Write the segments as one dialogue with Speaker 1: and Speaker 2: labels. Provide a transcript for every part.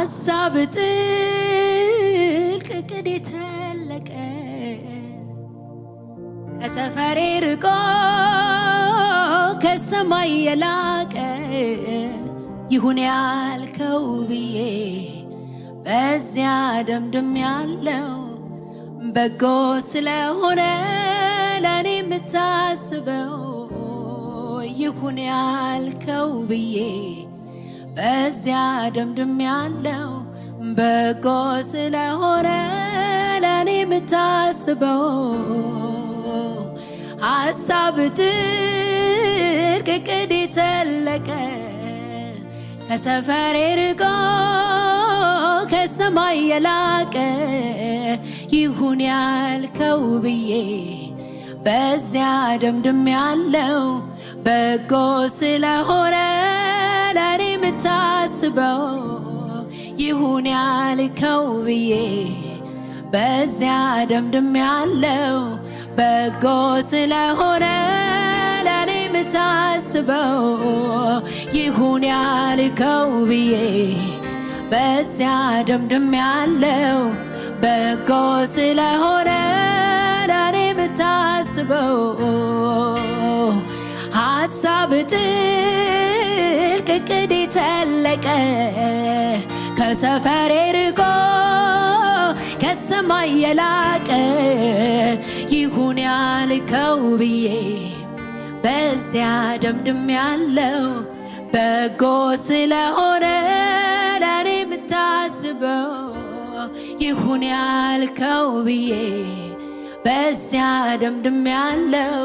Speaker 1: ሐሳብ ጥልቅ እቅድ የተለቀ ከሰፈሬ ርቆ ከሰማይ የላቀ ይሁን ያልከው ብዬ በዚያ ደምድም ያለው በጎ ስለሆነ ለኔ የምታስበው ይሁን ያልከው ብዬ በዚያ ደምድም ያለው በጎ ስለሆነ ለኔ የምታስበው ሐሳብ ጥልቅ እቅድ የተለቀ ከሰፈሬ ርቆ ከሰማይ የላቀ ይሁን ያልከው ብዬ በዚያ ደምድም ያለው በጎ ስለሆነ ለኔ የምታስበው ይሁን ያልከው ብዬ በዚያ ደምድም ያለው በጎ ስለሆነ ለኔ የምታስበው ይሁን ያልከው ብዬ በዚያ ደምድም ያለው በጎ ስለሆነ ለኔ የምታስበው ሐሳብ ጥልቅ እቅድ የተለቀ ከሰፈሬ ርቆ ከሰማይ የላቀ ይሁን ያልከው ብዬ በዚያ ደምድም ያለው በጎ ስለሆነ ለኔ የምታስበው ይሁን ያልከው ብዬ በዚያ ደምድም ያለው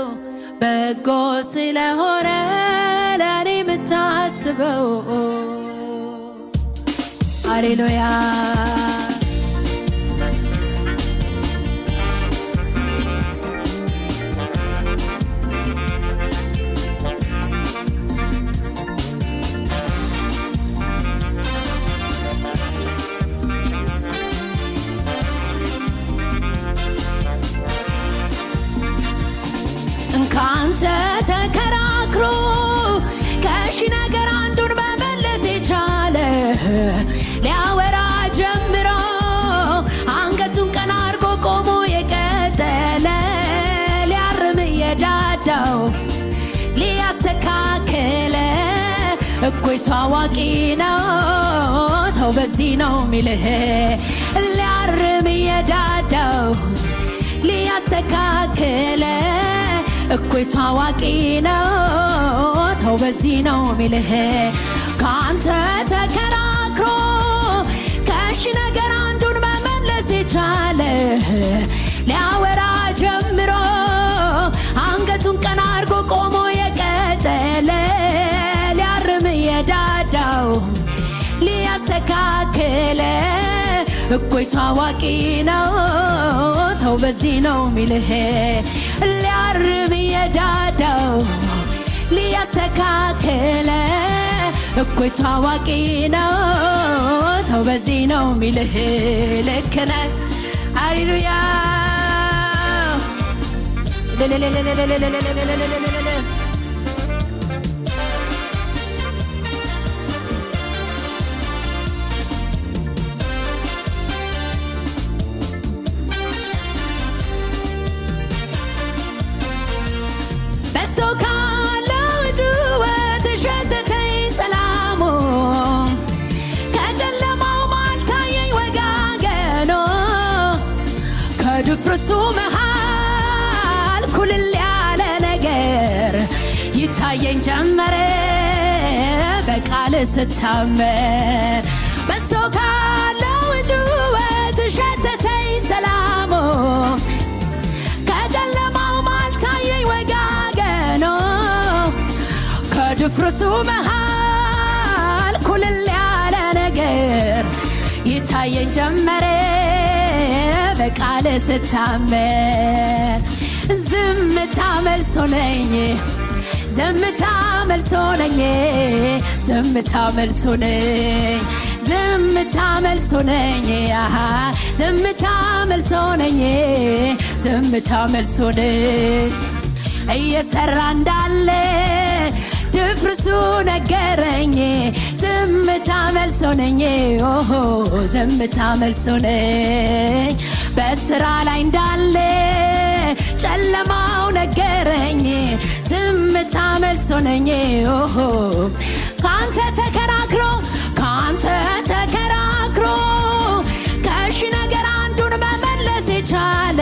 Speaker 1: በጎ ስለሆነ ለኔ የምታስበው ሃሌሉያ ካንተ ተከራክሮ ከሺ ነገር አንዱን መመለስ የቻለ ሊያወራ ጀምሮ አንገቱን ቀና አድርጎ ቆሞ የቀጠለ ሊያርም የዳዳው ሊያስተካክለ እኩይ ታዋቂ ነው ተው በዚህ ነው ሚልህ ሊያርም የዳዳው ሊያስተካክለ እኩይ ታዋቂ ነው ተው በዚህ ነው ሚልህ ካንተ ተከራክሮ ከሺ ነገር አንዱን መመለስ የቻለ ሊያወራ ጀምሮ አንገቱን ቀና አድርጎ ቆሞ የቀጠለ ሊያርም የዳዳው ሊያስተካክለ እኩይ ታዋቂ ነው ተው በዚህ ነው ሚልህ ሊያርም የዳዳው ሊያስተካክለ እኩይ ታዋቂ ነው ተው በዚህ ነው ሚልህ ልክ ነህ ሃሌሉያ ድፍርሱ መሃል ኩልል ያለ ነገር ይታየኝ ጀመረ በቃል ስታመን በስቶ ካለው ጩኸት ሸተተኝ ሰላሙ ከጨለማው መሃል ታየኝ ወጋገኖ ከድፍርሱ መሃል ኩልል ያለ ነገር ይታየኝ ጀመረ በቃል ስታመን ዝምታ መልሶ ነኝ ዝምታ መልሶ ነኝ ዝምታ መልሶ ነኝ ዝምታ መልሶ ነኝ ዝምታ መልሶ ነኝ ዝምታ መልሶ ነኝ እየሰራ እንዳለ ድፍርሱ ነገረኝ ዝምታ መልስ ሆነኝ ዝምታ መልስ ሆነኝ በስራ ላይ እንዳለ ጨለማው ነገረኝ ዝምታ መልስ ሆነኝ ካንተ ተከራክሮ ከሺ ነገር አንዱን መመለስ የቻለ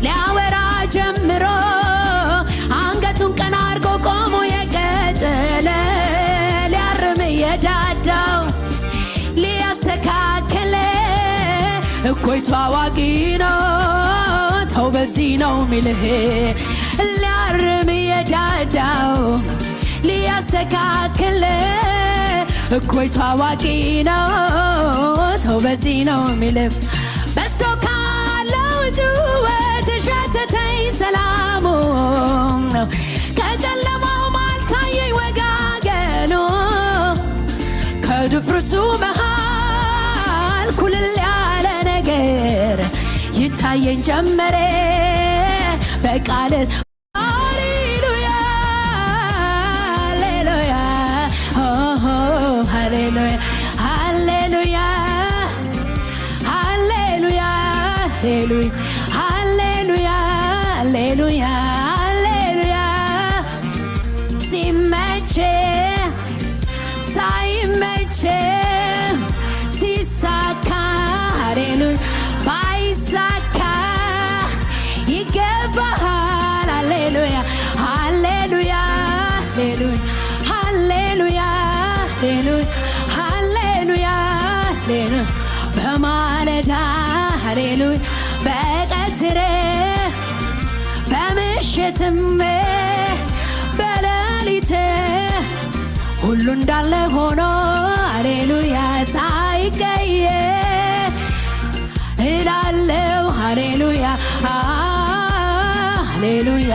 Speaker 1: ሊያወራ ጀምሮ አንገቱን ቀና አርጎ ቆሞ የቀጠለ ሊያርም የዳዳው ሊያስተካከለ እኮይ ታዋቂ ነው ተው በዚህ ነው ሚልህ ሊያርም የዳዳው ሊያስተካከለ እኮይ ታዋቂ ነው ተው በዚህ ነው ሚልህ በስቶ ካለው ጩኸት ሸተተኝ ሰላሙ ከጨለማው ማልታየኝ ወጋገኑ ከድፍርሱ መሃል ኩልል ያለ ነገር ይታየኝ ጀመረ በቃልህ ሃሌሉያ ሃሌሉያ ሃሌሉያ ሃሌሉያ ሃሌሉያ ሃሌሉያ ሃሌሉያ ሲመቼ ሳይመቼ ሲሳካ ሃሌሉያ ባይሳካ ይገባሃል ሃሌሉያ ሃሌሉያ ሃሌሉያ ሃሌሉያ ሃሌሉያ በማለዳ ሃሌሉያ በቀትር በምሽትም በሌሊት ሁሉ እንዳለ ሆኖ ሃሌሉያ ሳይቀየር እላለሁ ሃሌሉያ ሃሌሉያ ሃሌሉያ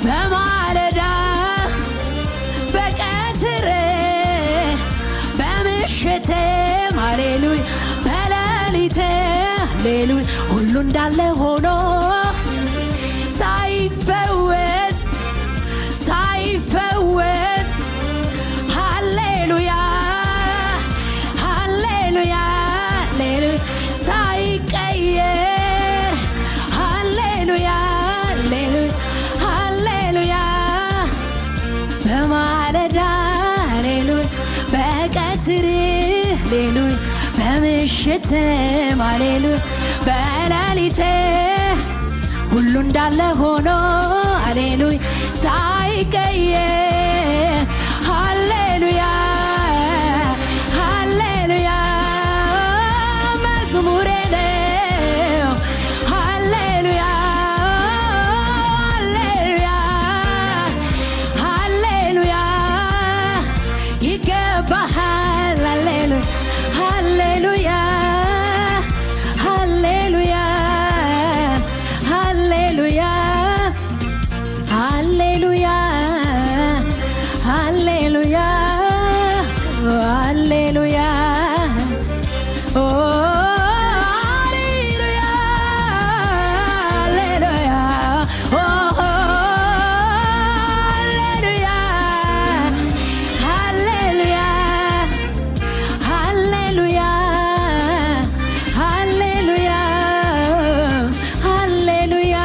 Speaker 1: በማለዳ በቀትር በምሽት ሃሌሉያ በሌሊት ሃሌሉያ ሁሉ እንዳለ ሆኖ ሳይፈወስ ሃሌሉያ ሃሌሉያ ሃሌሉያ ሳይቀየር ሃሌሉያ ሃሌሉያ በማለዳ ሃሌሉያ በቀትር ሃሌሉያ በምሽት ሃሌሉያ በሌሊት ሁሉ እንዳለ ሆኖ ሃሌሉያ ሳይቀየር ሃሌሉያ ሃሌሉያ መዝሙሬ ነው ሃሌሉያ ሃሌሉያ ይገባሃል ሃሌሉያ ሃሌሉያ ሃሌሉያ ሃሌሉያ ሃሌሉያ ሃሌሉያ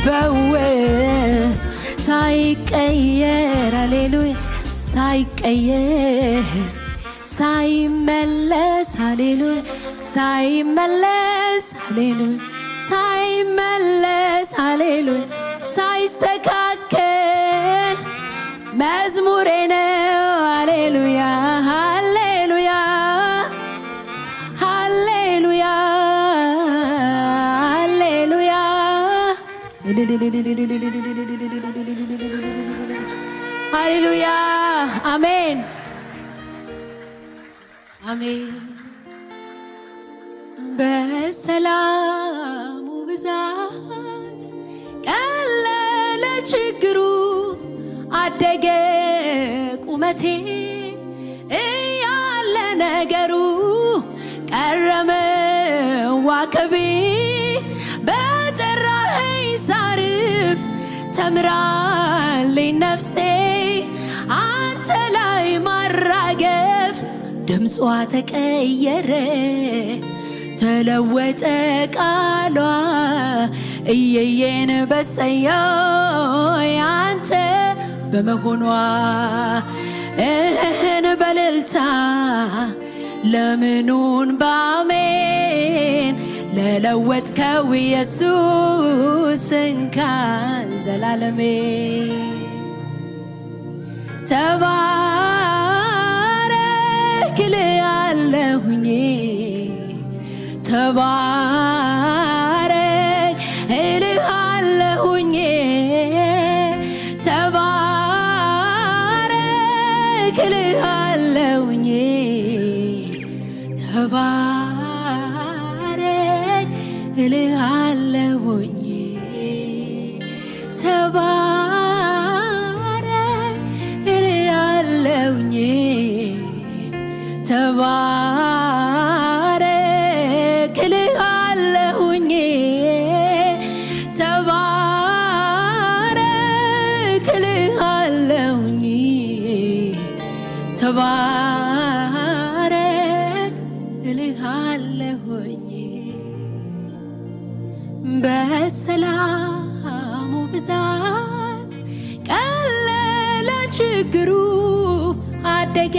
Speaker 1: ሳይፈወስ ሳይቀየር ሃሌሉያ ሳይቀየር ሳይመለስ ሃሌሉያ ሳይመለስ ሃሌሉያ ሳይመለስ ሃሌሉያ ሳይስተካከል መዝሙሬ ነው ሃሌሉያ ሃሌሉያ ሃሌሉያ ሃሌሉያ ሃሌሉያ አሜን አሜን። በሰላሙ ብዛት ቀለለ ችግር አደገ ቁመቴ እያለ ነገሩ ቀረመ ዋከቤ በጠራኸኝ ሳርፍ ተምራለኝ ነፍሴ አንተ ላይ ማራገፍ ድምጿ ተቀየረ ተለወጠ ቃሏ እየየን በሰየው ያንተ በመሆኗ እህን በልልታ ለምኑን ባሜን ለለወጥከው ኢየሱስን ካን ዘላለሜ ተባረክ እልሃለሁኝ ተባረክ እልሃለሁኝ ተባረክ እልሃለሁኝ ተባረክ እልሃለሁኝ ተባረክ እልሃለሁኝ ተባረክ እልሃለሁኝ ተባረክ እልሃለሁኝ ተባረክ እልሃለሁኝ በሰላሙ ብዛት ቀለለ ችግሩ አደገ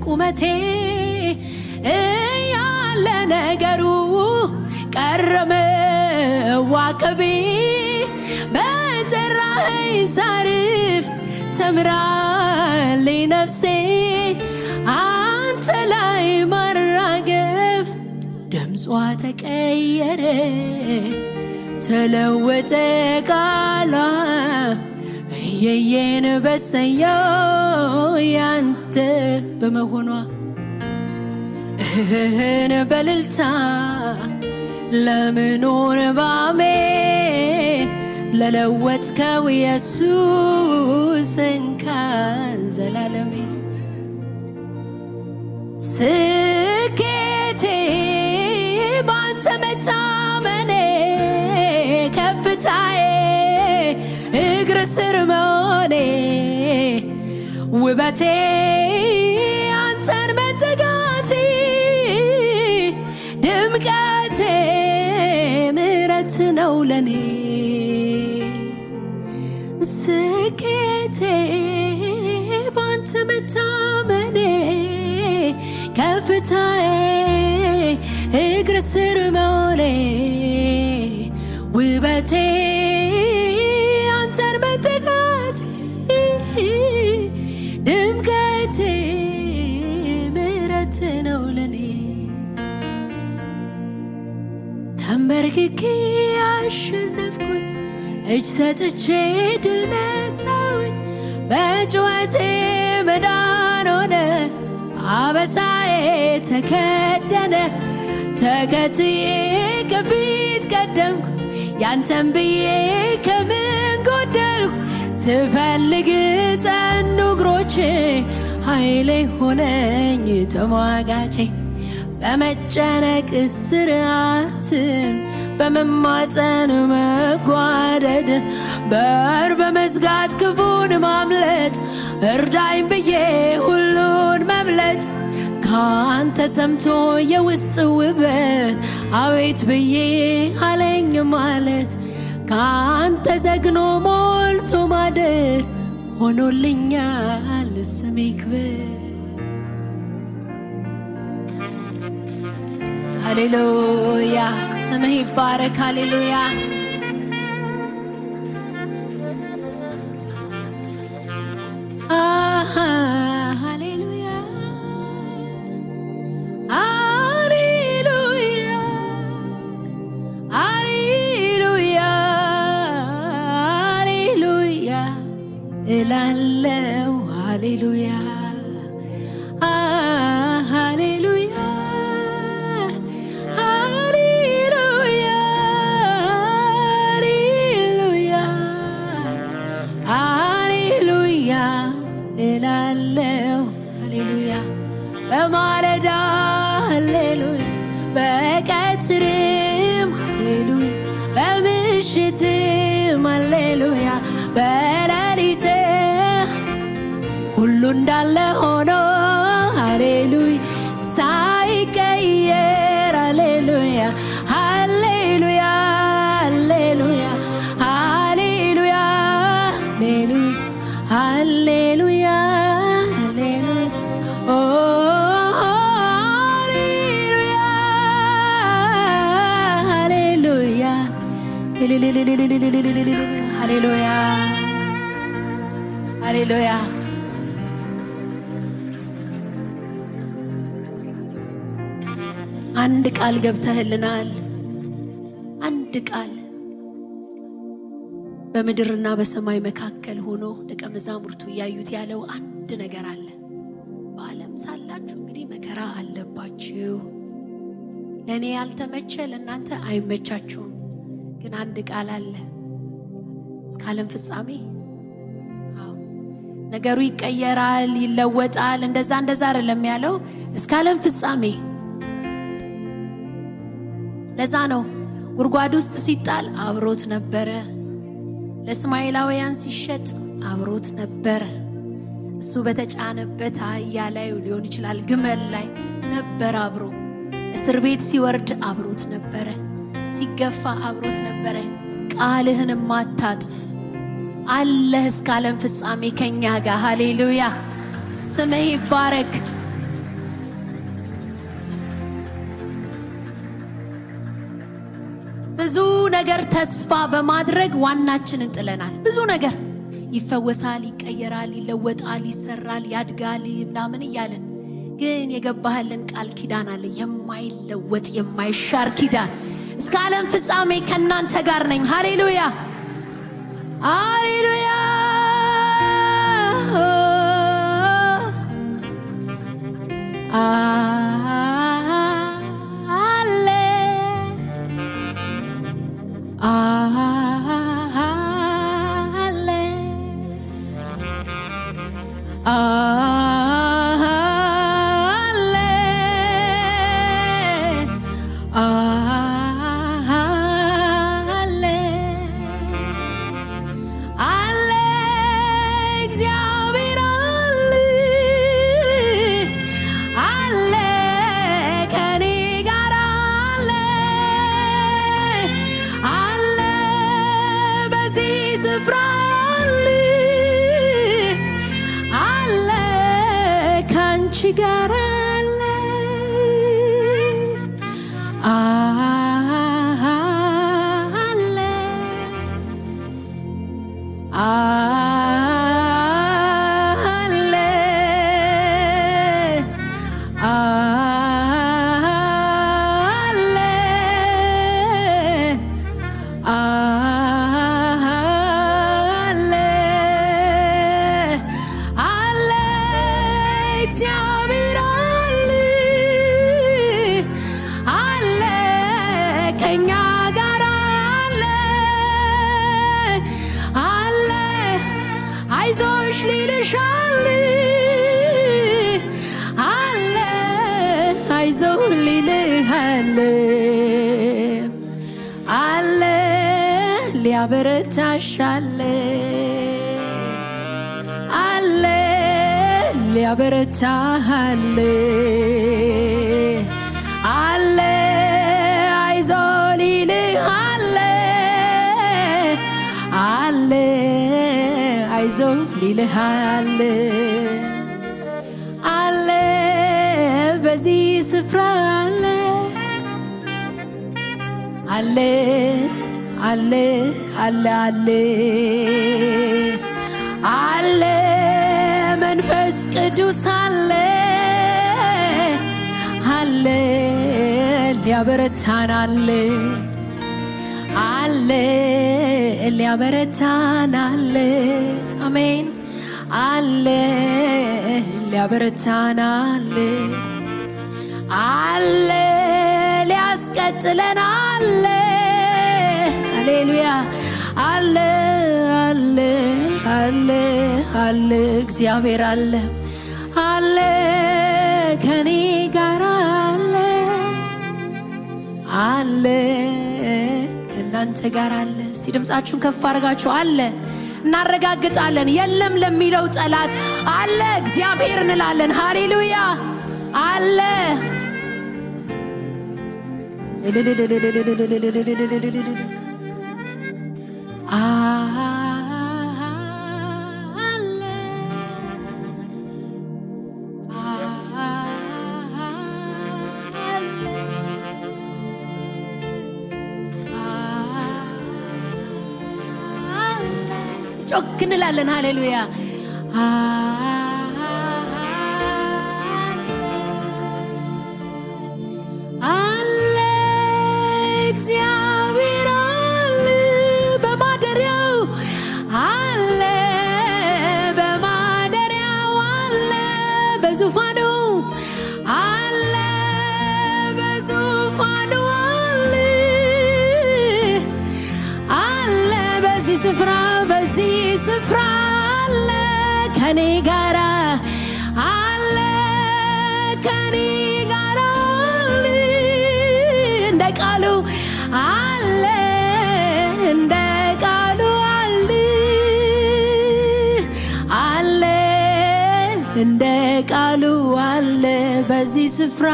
Speaker 1: ቁመቴ እያለ ነገሩ ቀረመ ዋከቤ በጠራኸኝ ሳርፍ ተምራለኝ ነፍሴ አንተ ላይ ማራገፍ ድምጿ ተቀየረ ተለወጠ ቃሏ እየየን በሰየው ያንተ በመሆኗ እህን በልልታ ለምኑን ባሜን ለለወጥከው ኢየሱስን ካን ዘላለሜ ስኬቴ ባንተ መታመኔ ከፍታዬ እግር ስር መሆኔ ውበቴ አንተን መጠጋቴ ድምቀቴ ምሕረት ነው ለኔ ስኬቴ ባንተ መታመኔ ከፍታዬ እግር ስር መሆኔ ውበቴ አንተን መጠጋቴ ድምቀቴ ምሕረት ነው ለኔ ተንበርክኬ አሸነፍኩኝ እጅ ሰጥቼ ድል ነሳሁኝ በጩኸቴ መዳን ሆነ አበሳዬ ተከደነ ተከትዬ ከፊት ቀደምኩ ያንተን ብዬ ከምን ጎደልኩ ስፈልግ ጸኑ እግሮቼ ኃይሌ ሆነኝ ተሟጋቼ በመጨነቅ ስርዓትን በመማፀን መጓደድ በር በመዝጋት ክፉን ማምለጥ እርዳኝ ብዬ ሁሉን መብለጥ ካንተ ሰምቶ የውስጥ ውበት አቤት ብዬ አለኝ ማለት ካንተ ዘግኖ ሞልቶ ማደር ሆኖልኛል ስሜ ይክበር ሃሌሉያ ስምህ ይባረክ ሃሌሉያ ሃሌሉያ ሃሌሉያ ሃሌሉያ ሃሌሉያ እላለው ሃሌሉያ ሃሌሉያ ሃሌሉያ በማለዳ ሃሌሉያ በቀትርም ሃሌሉያ በምሽትም ሃሌሉያ በሌሊት ሁሉ እንዳለ ሆኖ ሃሌሉያ ሳይቀየር ሃሌሉያ ሃሌሉያ ሃሌሉያ ሃሌሉያ ሃሌሉያ ሃሌሉያ ኦ ሃሌሉያ ሃሌሉያ ሃሌሉያ ሃሌሉያ አንድ ቃል ገብተህልናል አንድ ቃል በምድርና በሰማይ መካከል ሆኖ ደቀ መዛሙርቱ ያዩት ያለው አንድ ነገር አለ በዓለም ሳላችሁ እንግዲህ መከራ አለባችሁ ለኔ ያልተመቸ ለእናንተ አይመቻችሁም ግን አንድ ቃል አለ እስከ ዓለም ፍጻሜ ነገሩ ይቀየራል ይለወጣል እንደዛ አይደለም ያለው እስከ ዓለም ፍጻሜ ለዛ ነው ጉርጓድ ውስጥ ሲጣል አብሮት ነበረ ለእስማኤላውያን ሲሸጥ አብሮት ነበረ እሱ በተጫነበት አህያ ላይ ሊሆን ይችላል ግመል ላይ ነበር አብሮ እስር ቤት ሲወርድ አብሮት ነበረ ሲገፋ አብሮት ነበረ ቃልህን ማታጥፍ አለህ እስከ ዓለም ፍጻሜ ከኛ ጋር ሃሌሉያ ስምህ ይባረክ ብዙ ነገር ተስፋ በማድረግ ዋናችንን ጥለናል ብዙ ነገር ይፈወሳል ይቀየራል ይለወጣል ይሰራል ያድጋል ምናምን እያለን ግን የገባህልን ቃል ኪዳን አለ የማይለወጥ የማይሻር ኪዳን እስከ ዓለም ፍጻሜ ከናንተ ጋር ነኝ ሃሌሉያ ሃሌሉያ ሊያበረታሻለ አለ ሊያበረታሃለ አለ አይዞሊልሃለ አለ አይዞሊልሃለ አለ በዚህ ስፍራ አለ አለ አለ አለ አለ መንፈስ ቅዱስ አለ አለ ሊያበረታናል አለ ሊያበረታናል አሜን አለ ሊያበረታናል አለ ሊያስቀጥለናል ሃሌሉያ አለ አለ አለ አለ እግዚአብሔር አለ አለ ከኔ ጋር አለ። እስቲ ድምጻችሁን ከፍ አድርጋችሁ አለ እናረጋግጣለን። የለም ለሚለው ጠላት አለ እግዚአብሔር እንላለን። ሃሌሉያ አለ። ጮክ እንላለን። ሃሌሉያ አለ እግዚአብሔር አለ በማደሪያው አለ በማደሪያው አለ በዙፋኑ አለ በዙፋኑ አለ አለ በዚህ ስፍራ በዚህ ስፍራ አለ ከኔ ጋራ አለ ከኔ ጋራ አለ እንደ ቃሉ አለ እንደ ቃሉ አለ አለ እንደ ቃሉ አለ በዚህ ስፍራ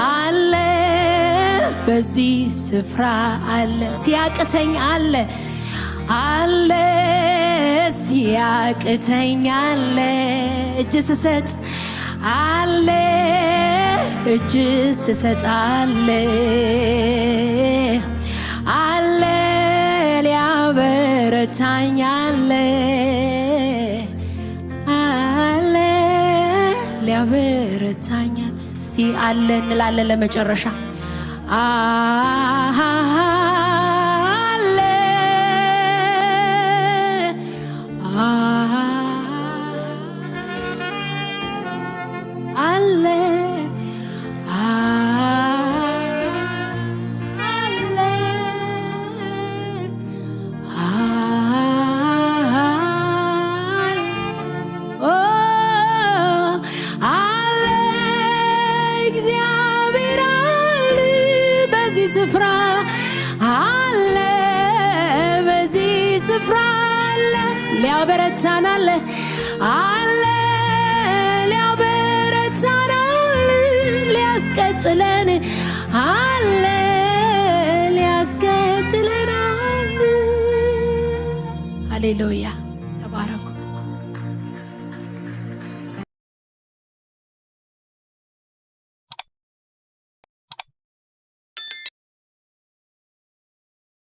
Speaker 1: አለ በዚህ ስፍራ አለ ሲያቅተኝ አለ አለ ሲያቅተኝ አለ እጅ ስሰጥ አለ እጅ ስሰጥ አለ አለ ሊያበረታኝ አለ አለ ሊያበረታኝ እስቲ አለ እንላለን ለመጨረሻ ስፍራ አለ በዚህ ስፍራ አለ ሊያበረታን አለ አለ ሊያበረታን አለ ሊያስቀጥለን አለ ሊያስቀጥለን አለ ሃሌሉያ